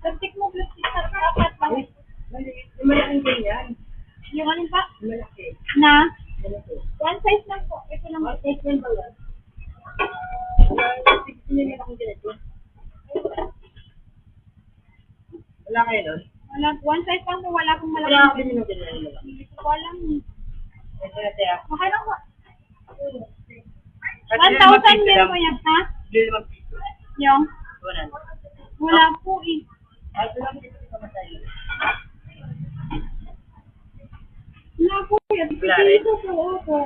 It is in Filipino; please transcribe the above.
Plastic mo, plastic sa dapat lang. Malaking din yan. Yung ano pa? Malaki. Na? Malaki. One size lang po. Ito lang. One size lang ba yan? Hindi akong ganito. Wala kayo nun? Wala, one size lang po. Wala akong malaki. Wala akong ganito ganito. Hindi ko alam. Ito na siya. Okay lang po. 1,000 din po yan, ha? Bili naman piso. Yung? Wala. Wala po eh. Ay, wala mo dito sa matay. Wala po. Wala rin? Ito po.